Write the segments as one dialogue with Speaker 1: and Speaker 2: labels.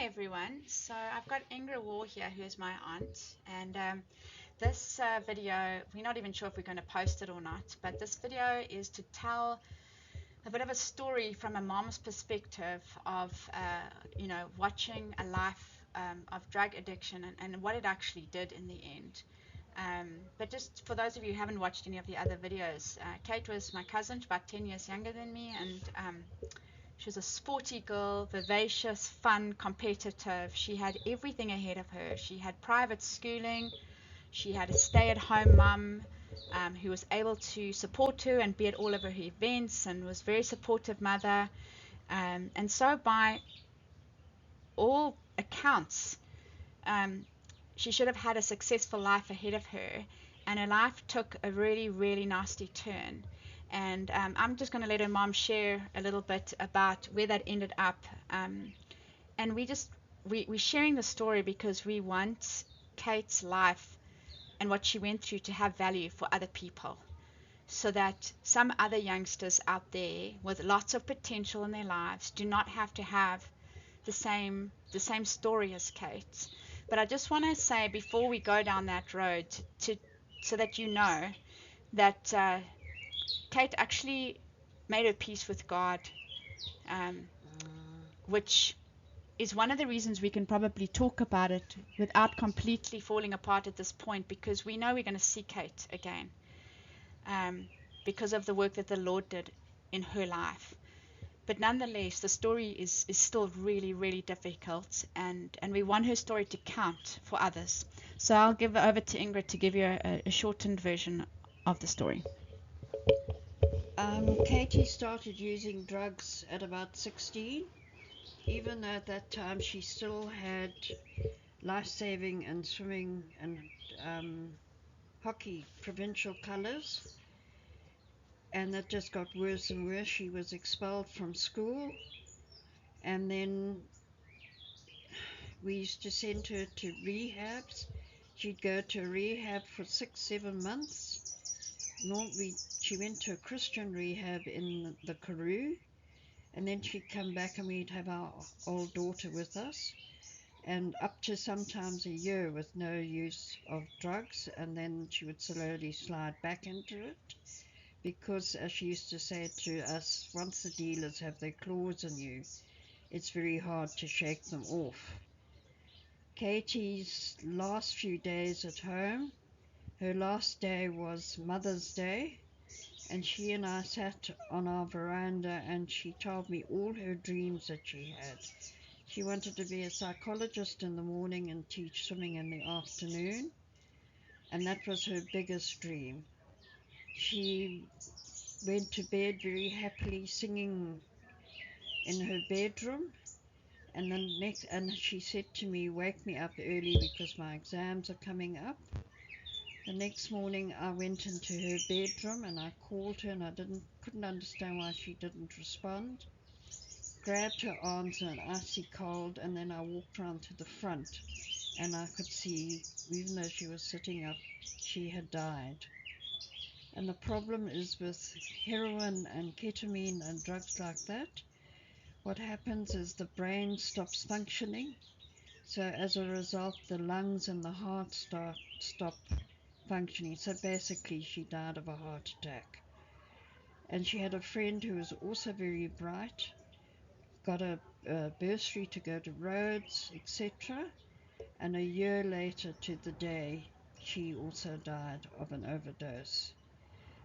Speaker 1: everyone. So I've got Ingra here, who is my aunt, and this video, we're not even sure if we're going to post it or not, but this video is to tell a bit of a story from a mom's perspective of, watching a life of drug addiction and what it actually did in the end. But just for those of you who haven't watched any of the other videos, Kate was my cousin, about 10 years younger than me, and she was a sporty girl, vivacious, fun, competitive. She had everything ahead of her. She had private schooling. She had a stay-at-home mum who was able to support her and be at all of her events, and was a very supportive mother. And so by all accounts, um, she should have had a successful life ahead of her, and her life took a really, really nasty turn. And I'm just going to let her mom share a little bit about where that ended up. And we're sharing the story because we want Kate's life and what she went through to have value for other people, so that some other youngsters out there with lots of potential in their lives do not have to have the same story as Kate. But I just want to say before we go down that road, so that you know that Kate actually made her peace with God, um, which is one of the reasons we can probably talk about it without completely falling apart at this point, because we know we're going to see Kate again, um, because of the work that the Lord did in her life. But nonetheless, the story is still really, really difficult, and we want her story to count for others. So I'll give it over to Ingra to give you a shortened version of the story.
Speaker 2: Katie started using drugs at about 16. Even at that time, she still had life-saving and swimming and hockey provincial colours, and that just got worse and worse. She was expelled from school, and then we used to send her to rehabs. She'd go to rehab for 6-7 months. Normally, she went to a Christian rehab in the Karoo, and then she'd come back and we'd have our old daughter with us, and up to sometimes a year with no use of drugs, and then she would slowly slide back into it, because as she used to say to us, once the dealers have their claws in you, it's very hard to shake them off. Katie's last few days at home, her last day was Mother's Day, and she and I sat on our veranda and she told me all her dreams that she had. She wanted to be a psychologist in the morning and teach swimming in the afternoon, and that was her biggest dream. She went to bed very happily singing in her bedroom, and she said to me, "Wake me up early because my exams are coming up." The next morning I went into her bedroom and I called her, and I couldn't understand why she didn't respond. Grabbed her arms in an icy cold, and then I walked round to the front, and I could see, even though she was sitting up, she had died. And the problem is with heroin and ketamine and drugs like that, what happens is the brain stops functioning. So as a result, the lungs and the heart stop functioning. So basically, she died of a heart attack. And she had a friend who was also very bright, got a bursary to go to Rhodes, etc. And a year later to the day, she also died of an overdose.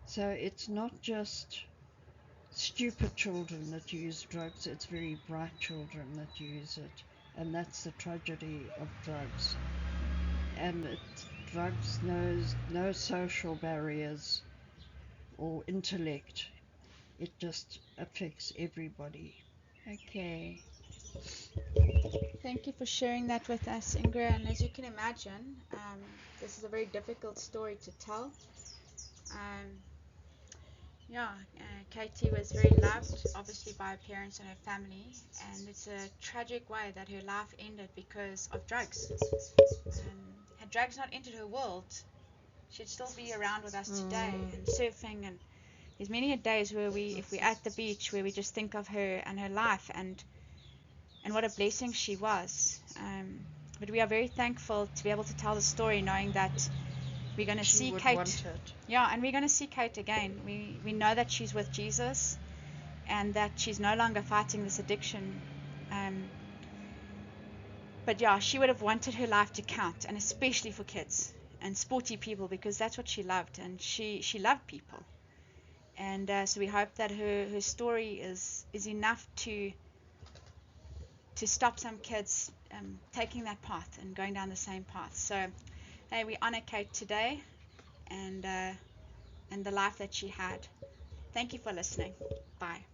Speaker 2: So it's not just stupid children that use drugs, it's very bright children that use it. And that's the tragedy of drugs. And drugs knows no social barriers or intellect. It just affects everybody. Okay.
Speaker 1: Thank you for sharing that with us, Ingra. And as you can imagine, this is a very difficult story to tell. Um, yeah, Katie was very loved, obviously, by her parents and her family, and it's a tragic way that her life ended because of drugs. Had drugs not entered her world, she'd still be around with us today and surfing. And there's many days where if we're at the beach, where we just think of her and her life, and and what a blessing she was. But we are very thankful to be able to tell the story, knowing that we're going to
Speaker 2: She
Speaker 1: see
Speaker 2: would
Speaker 1: Kate.
Speaker 2: want it.
Speaker 1: Yeah, and we're going to see Kate again. We know that she's with Jesus, and that she's no longer fighting this addiction. But yeah, she would have wanted her life to count, and especially for kids and sporty people, because that's what she loved, and she loved people. And so we hope that her story is enough to stop some kids taking that path and going down the same path. So hey, we honor Kate today, and the life that she had. Thank you for listening. Bye.